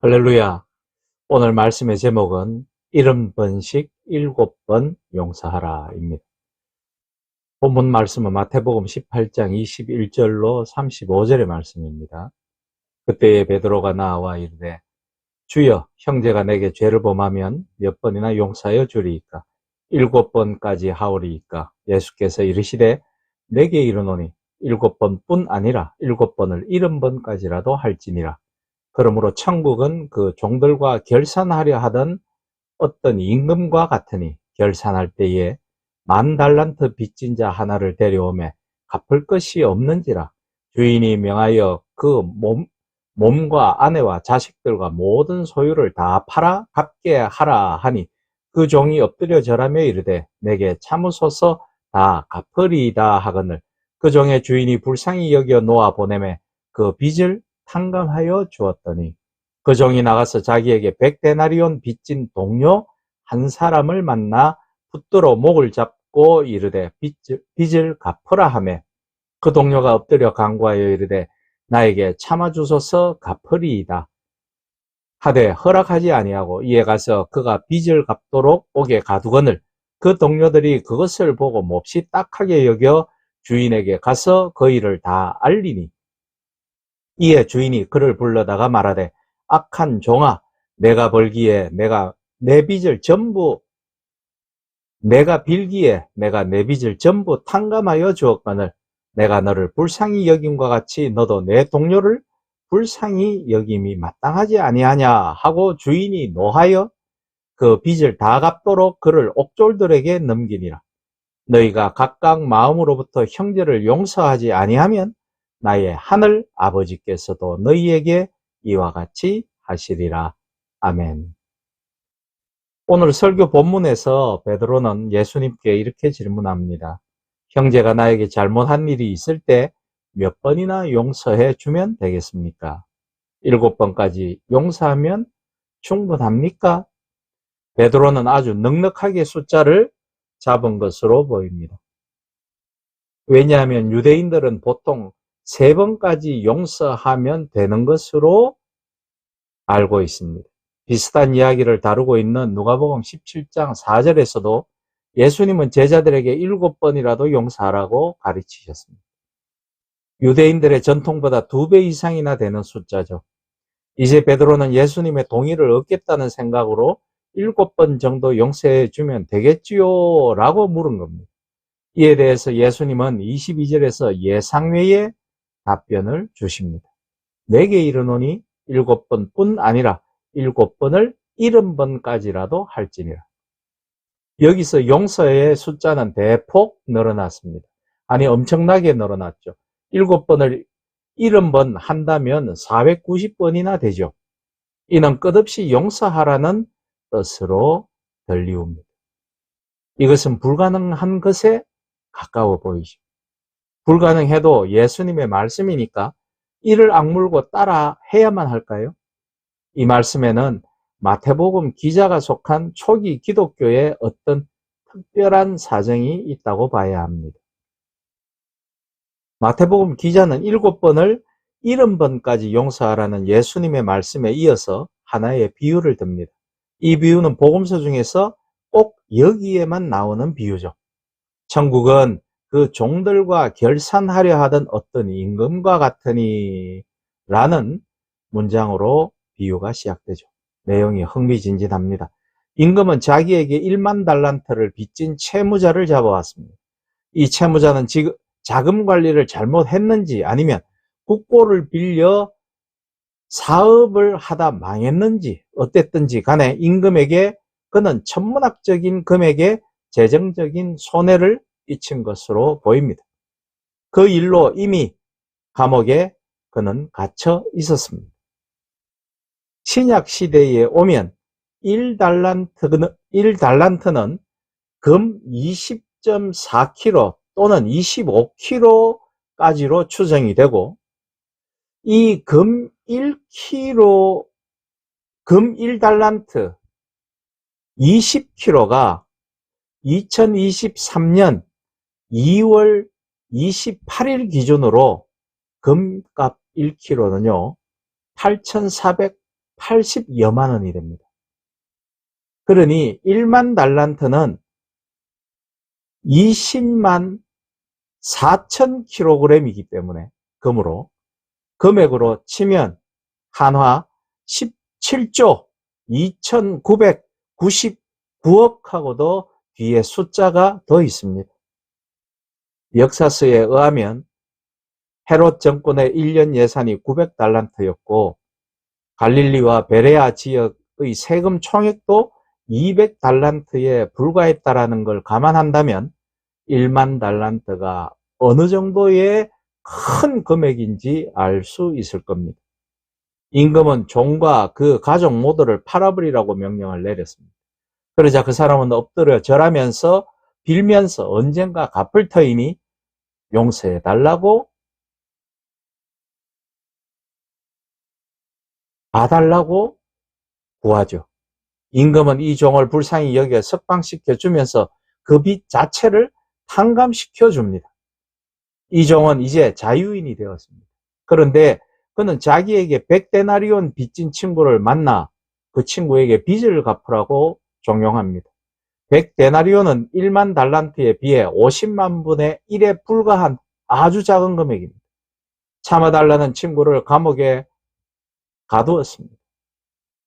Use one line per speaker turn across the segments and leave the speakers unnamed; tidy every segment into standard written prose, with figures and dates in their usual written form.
할렐루야. 오늘 말씀의 제목은 70번씩 7번 용서하라입니다. 본문 말씀은 마태복음 18장 21절로 35절의 말씀입니다. 그때에 베드로가 나와 이르되 주여, 형제가 내게 죄를 범하면 몇 번이나 용서하여 주리이까? 7번까지 하오리이까? 예수께서 이르시되 내게 이르노니 7번뿐 아니라 7번을 70번까지라도 할지니라. 그러므로 천국은 그 종들과 결산하려 하던 어떤 임금과 같으니 결산할 때에 10,000달란트 빚진 자 하나를 데려오매 갚을 것이 없는지라. 주인이 명하여 그 몸과 아내와 자식들과 모든 소유를 다 팔아 갚게 하라 하니 그 종이 엎드려 절하며 이르되 내게 참으소서 다 갚으리이다 하거늘 그 종의 주인이 불쌍히 여겨 놓아 보내매 그 빚을 탕감하여 주었더니 그 종이 나가서 자기에게 100데나리온 빚진 동료 한 사람을 만나 붙들어 목을 잡고 이르되 빚을 갚으라 하매 그 동료가 엎드려 간구하여 이르되 나에게 참아주소서 갚으리이다 하되 허락하지 아니하고 이에 가서 그가 빚을 갚도록 옥에 가두거늘 그 동료들이 그것을 보고 몹시 딱하게 여겨 주인에게 가서 그 일을 다 알리니 이에 주인이 그를 불러다가 말하되 악한 종아, 내가 벌기에 내가 내 빚을 전부 내가 빌기에 내가 내 빚을 전부 탕감하여 주었거늘 내가 너를 불쌍히 여김과 같이 너도 내 동료를 불쌍히 여김이 마땅하지 아니하냐 하고 주인이 노하여 그 빚을 다 갚도록 그를 옥졸들에게 넘기니라. 너희가 각각 마음으로부터 형제를 용서하지 아니하면 나의 하늘 아버지께서도 너희에게 이와 같이 하시리라. 아멘. 오늘 설교 본문에서 베드로는 예수님께 이렇게 질문합니다. 형제가 나에게 잘못한 일이 있을 때 몇 번이나 용서해 주면 되겠습니까? 7번까지 용서하면 충분합니까? 베드로는 아주 넉넉하게 숫자를 잡은 것으로 보입니다. 왜냐하면 유대인들은 보통 3번까지 용서하면 되는 것으로 알고 있습니다. 비슷한 이야기를 다루고 있는 누가복음 17장 4절에서도 예수님은 제자들에게 7번이라도 용서하라고 가르치셨습니다. 유대인들의 전통보다 2배 이상이나 되는 숫자죠. 이제 베드로는 예수님의 동의를 얻겠다는 생각으로 7번 정도 용서해 주면 되겠지요? 라고 물은 겁니다. 이에 대해서 예수님은 22절에서 예상외의 답변을 주십니다. 내게 이르노니 7번뿐 아니라 7번을 70번까지라도 할지니라. 여기서 용서의 숫자는 대폭 늘어났습니다. 아니 엄청나게 늘어났죠. 7번을 70번 한다면 490번이나 되죠. 이는 끝없이 용서하라는 뜻으로 들리웁니다. 이것은 불가능한 것에 가까워 보이죠. 불가능해도 예수님의 말씀이니까 이를 악물고 따라 해야만 할까요? 이 말씀에는 마태복음 기자가 속한 초기 기독교의 어떤 특별한 사정이 있다고 봐야 합니다. 마태복음 기자는 7번을 70번까지 용서하라는 예수님의 말씀에 이어서 하나의 비유를 듭니다. 이 비유는 복음서 중에서 꼭 여기에만 나오는 비유죠. 천국은 그 종들과 결산하려 하던 어떤 임금과 같으니 라는 문장으로 비유가 시작되죠. 내용이 흥미진진합니다. 임금은 자기에게 1만 달란트를 빚진 채무자를 잡아왔습니다. 이 채무자는 지금 자금 관리를 잘못했는지 아니면 국고를 빌려 사업을 하다 망했는지 어땠든지 간에 임금에게 그는 천문학적인 금액의 재정적인 손해를 끼친 것으로 보입니다. 그 일로 이미 감옥에 그는 갇혀 있었습니다. 신약 시대에 오면 1달란트는 금 20.4kg 또는 25kg까지로 추정이 되고 이 금 1달란트 20kg가 2023년 2월 28일 기준으로 금값 1kg는요, 80여만 원이 됩니다. 그러니 1만 달란트는 20만 4천 킬로그램이기 때문에 금액으로 치면 한화 17조 2999억하고도 뒤에 숫자가 더 있습니다. 역사서에 의하면 헤롯 정권의 1년 예산이 900달란트였고 갈릴리와 베레아 지역의 세금 총액도 200달란트에 불과했다라는 걸 감안한다면 1만 달란트가 어느 정도의 큰 금액인지 알 수 있을 겁니다. 임금은 종과 그 가족 모두를 팔아버리라고 명령을 내렸습니다. 그러자 그 사람은 엎드려 절하면서 빌면서 언젠가 갚을 터이니 용서해달라고 봐달라고 구하죠. 임금은 이 종을 불쌍히 여겨 석방시켜 주면서 그 빚 자체를 탕감시켜 줍니다. 이 종은 이제 자유인이 되었습니다. 그런데 그는 자기에게 100데나리온 빚진 친구를 만나 그 친구에게 빚을 갚으라고 종용합니다. 100데나리온은 1만 달란트에 비해 50만 분의 1에 불과한 아주 작은 금액입니다. 참아달라는 친구를 감옥에 가두었습니다.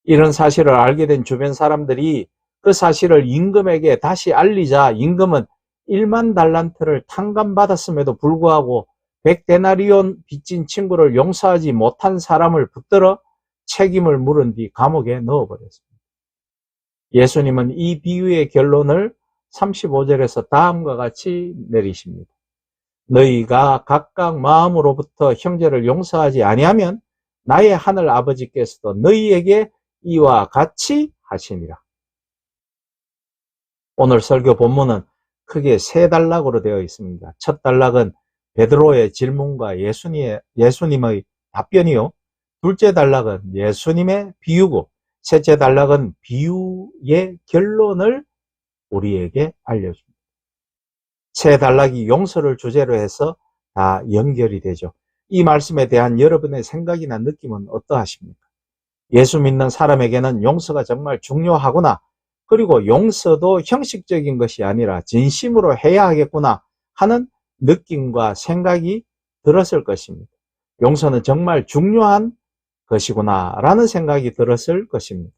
이런 사실을 알게 된 주변 사람들이 그 사실을 임금에게 다시 알리자 임금은 1만 달란트를 탕감받았음에도 불구하고 100데나리온 빚진 친구를 용서하지 못한 사람을 붙들어 책임을 물은 뒤 감옥에 넣어버렸습니다. 예수님은 이 비유의 결론을 35절에서 다음과 같이 내리십니다. 너희가 각각 마음으로부터 형제를 용서하지 아니하면 나의 하늘 아버지께서도 너희에게 이와 같이 하시니라. 오늘 설교 본문은 크게 세 단락으로 되어 있습니다. 첫 단락은 베드로의 질문과 예수님의 답변이요. 둘째 단락은 예수님의 비유고 셋째 단락은 비유의 결론을 우리에게 알려줍니다. 세 단락이 용서를 주제로 해서 다 연결이 되죠. 이 말씀에 대한 여러분의 생각이나 느낌은 어떠하십니까? 예수 믿는 사람에게는 용서가 정말 중요하구나. 그리고 용서도 형식적인 것이 아니라 진심으로 해야 하겠구나 하는 느낌과 생각이 들었을 것입니다. 용서는 정말 중요한 것이구나 라는 생각이 들었을 것입니다.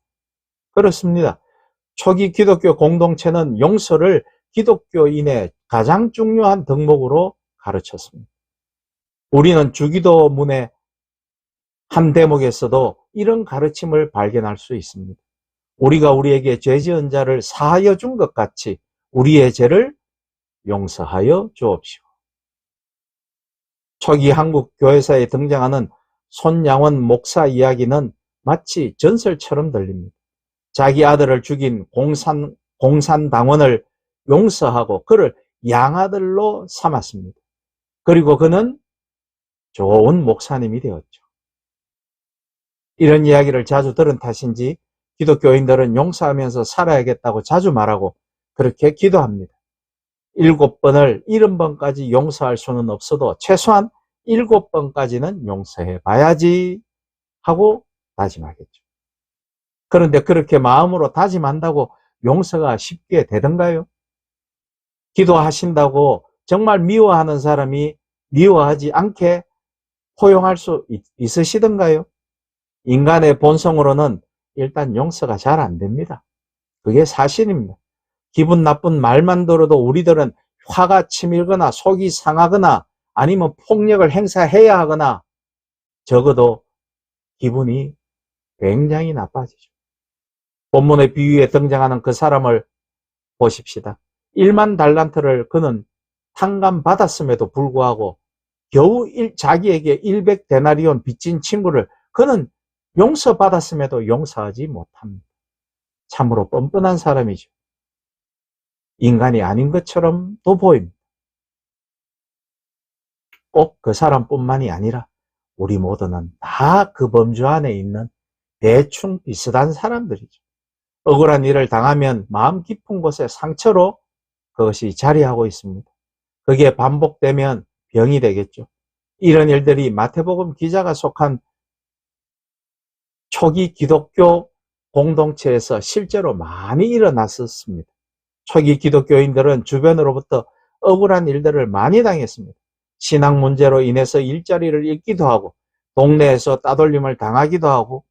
그렇습니다. 초기 기독교 공동체는 용서를 기독교인의 가장 중요한 덕목으로 가르쳤습니다. 우리는 주기도문의 한 대목에서도 이런 가르침을 발견할 수 있습니다. 우리가 우리에게 죄 지은 자를 사하여 준 것 같이 우리의 죄를 용서하여 주옵시오. 초기 한국 교회사에 등장하는 손양원 목사 이야기는 마치 전설처럼 들립니다. 자기 아들을 죽인 공산당원을 용서하고 그를 양아들로 삼았습니다. 그리고 그는 좋은 목사님이 되었죠. 이런 이야기를 자주 들은 탓인지 기독교인들은 용서하면서 살아야겠다고 자주 말하고 그렇게 기도합니다. 7번을 70번까지 용서할 수는 없어도 최소한 7번까지는 용서해 봐야지 하고 다짐하겠죠. 그런데 그렇게 마음으로 다짐한다고 용서가 쉽게 되던가요? 기도하신다고 정말 미워하는 사람이 미워하지 않게 포용할 수 있으시던가요? 인간의 본성으로는 일단 용서가 잘 안 됩니다. 그게 사실입니다. 기분 나쁜 말만 들어도 우리들은 화가 치밀거나 속이 상하거나 아니면 폭력을 행사해야 하거나 적어도 기분이 굉장히 나빠지죠. 본문의 비유에 등장하는 그 사람을 보십시다. 1만 달란트를 그는 탕감받았음에도 불구하고 겨우 자기에게 100데나리온 빚진 친구를 그는 용서받았음에도 용서하지 못합니다. 참으로 뻔뻔한 사람이죠. 인간이 아닌 것처럼도 보입니다. 꼭 그 사람뿐만이 아니라 우리 모두는 다 그 범주 안에 있는 대충 비슷한 사람들이죠. 억울한 일을 당하면 마음 깊은 곳에 상처로 그것이 자리하고 있습니다. 그게 반복되면 병이 되겠죠. 이런 일들이 마태복음 기자가 속한 초기 기독교 공동체에서 실제로 많이 일어났었습니다. 초기 기독교인들은 주변으로부터 억울한 일들을 많이 당했습니다. 신앙 문제로 인해서 일자리를 잃기도 하고 동네에서 따돌림을 당하기도 하고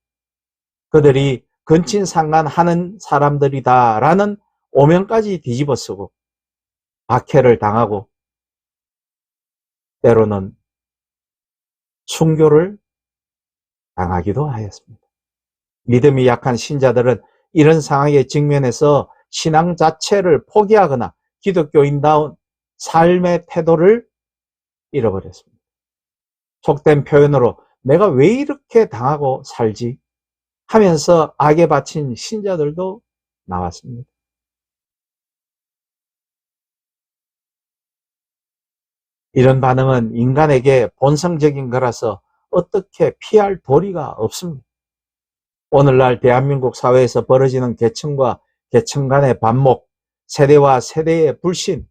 그들이 근친상간하는 사람들이다라는 오명까지 뒤집어쓰고 박해를 당하고 때로는 순교를 당하기도 하였습니다. 믿음이 약한 신자들은 이런 상황에 직면해서 신앙 자체를 포기하거나 기독교인다운 삶의 태도를 잃어버렸습니다. 속된 표현으로 내가 왜 이렇게 당하고 살지 하면서 악에 바친 신자들도 나왔습니다. 이런 반응은 인간에게 본성적인 거라서 어떻게 피할 도리가 없습니다. 오늘날 대한민국 사회에서 벌어지는 계층과 계층 간의 반목, 세대와 세대의 불신,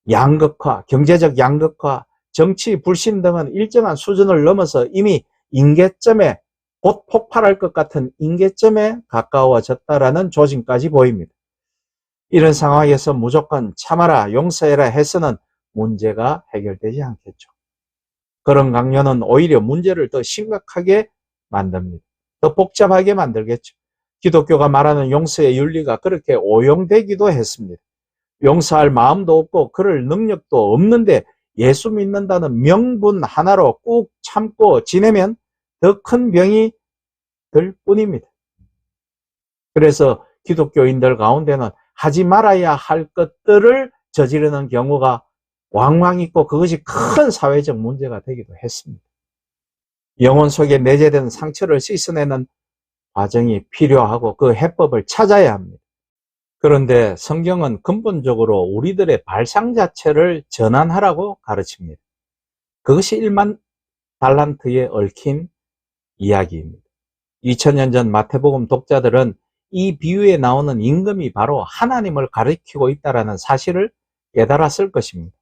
양극화, 경제적 양극화, 정치 불신 등은 일정한 수준을 넘어서 이미 임계점에 곧 폭발할 것 같은 임계점에 가까워졌다라는 조짐까지 보입니다. 이런 상황에서 무조건 참아라, 용서해라 해서는 문제가 해결되지 않겠죠. 그런 강요는 오히려 문제를 더 심각하게 만듭니다. 더 복잡하게 만들겠죠. 기독교가 말하는 용서의 윤리가 그렇게 오용되기도 했습니다. 용서할 마음도 없고 그럴 능력도 없는데 예수 믿는다는 명분 하나로 꾹 참고 지내면 더 큰 병이 들 뿐입니다. 그래서 기독교인들 가운데는 하지 말아야 할 것들을 저지르는 경우가 왕왕 있고 그것이 큰 사회적 문제가 되기도 했습니다. 영혼 속에 내재된 상처를 씻어내는 과정이 필요하고 그 해법을 찾아야 합니다. 그런데 성경은 근본적으로 우리들의 발상 자체를 전환하라고 가르칩니다. 그것이 1만 달란트에 얽힌 이야기입니다. 2000년 전 마태복음 독자들은 이 비유에 나오는 임금이 바로 하나님을 가리키고 있다는 사실을 깨달았을 것입니다.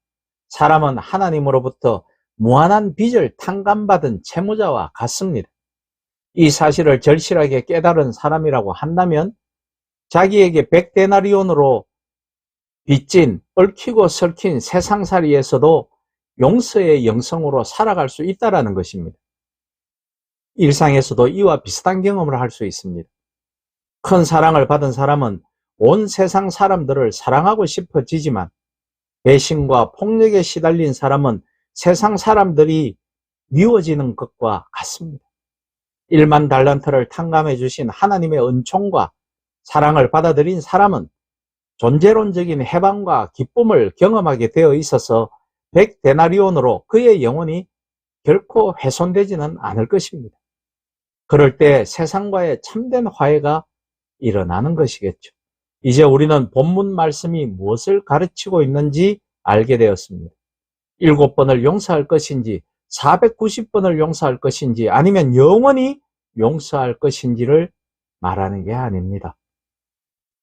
사람은 하나님으로부터 무한한 빚을 탕감받은 채무자와 같습니다. 이 사실을 절실하게 깨달은 사람이라고 한다면 자기에게 100데나리온으로 빚진 얽히고 설킨 세상살이에서도 용서의 영성으로 살아갈 수 있다는 것입니다. 일상에서도 이와 비슷한 경험을 할 수 있습니다. 큰 사랑을 받은 사람은 온 세상 사람들을 사랑하고 싶어지지만 배신과 폭력에 시달린 사람은 세상 사람들이 미워지는 것과 같습니다. 1만 달란트를 탕감해 주신 하나님의 은총과 사랑을 받아들인 사람은 존재론적인 해방과 기쁨을 경험하게 되어 있어서 100데나리온으로 그의 영혼이 결코 훼손되지는 않을 것입니다. 그럴 때 세상과의 참된 화해가 일어나는 것이겠죠. 이제 우리는 본문 말씀이 무엇을 가르치고 있는지 알게 되었습니다. 7번을 용서할 것인지 490번을 용서할 것인지 아니면 영원히 용서할 것인지를 말하는 게 아닙니다.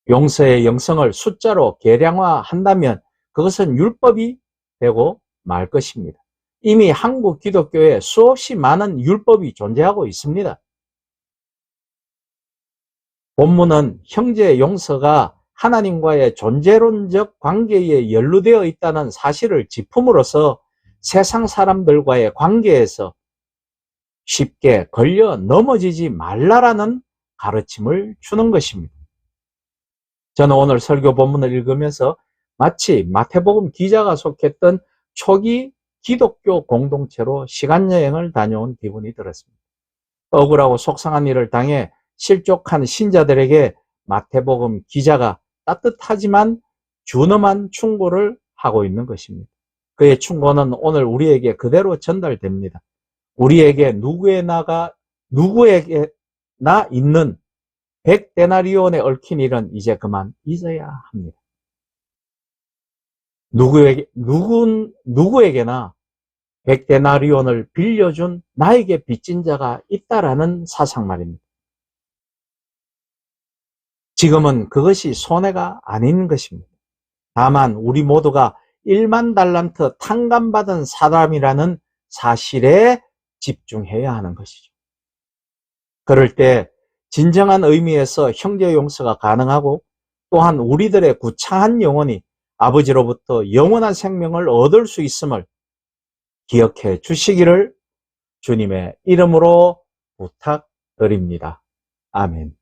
용서의 영성을 숫자로 계량화한다면 그것은 율법이 되고 말 것입니다. 이미 한국 기독교에 수없이 많은 율법이 존재하고 있습니다. 본문은 형제의 용서가 하나님과의 존재론적 관계에 연루되어 있다는 사실을 짚음으로써 세상 사람들과의 관계에서 쉽게 걸려 넘어지지 말라라는 가르침을 주는 것입니다. 저는 오늘 설교 본문을 읽으면서 마치 마태복음 기자가 속했던 초기 기독교 공동체로 시간여행을 다녀온 기분이 들었습니다. 억울하고 속상한 일을 당해 실족한 신자들에게 마태복음 기자가 따뜻하지만 준엄한 충고를 하고 있는 것입니다. 그의 충고는 오늘 우리에게 그대로 전달됩니다. 우리에게 누구에게나 있는 100데나리온에 얽힌 일은 이제 그만 잊어야 합니다. 누구에게나 100데나리온을 빌려준 나에게 빚진 자가 있다라는 사상 말입니다. 지금은 그것이 손해가 아닌 것입니다. 다만 우리 모두가 1만 달란트 탕감받은 사람이라는 사실에 집중해야 하는 것이죠. 그럴 때 진정한 의미에서 형제 용서가 가능하고 또한 우리들의 구차한 영혼이 아버지로부터 영원한 생명을 얻을 수 있음을 기억해 주시기를 주님의 이름으로 부탁드립니다. 아멘.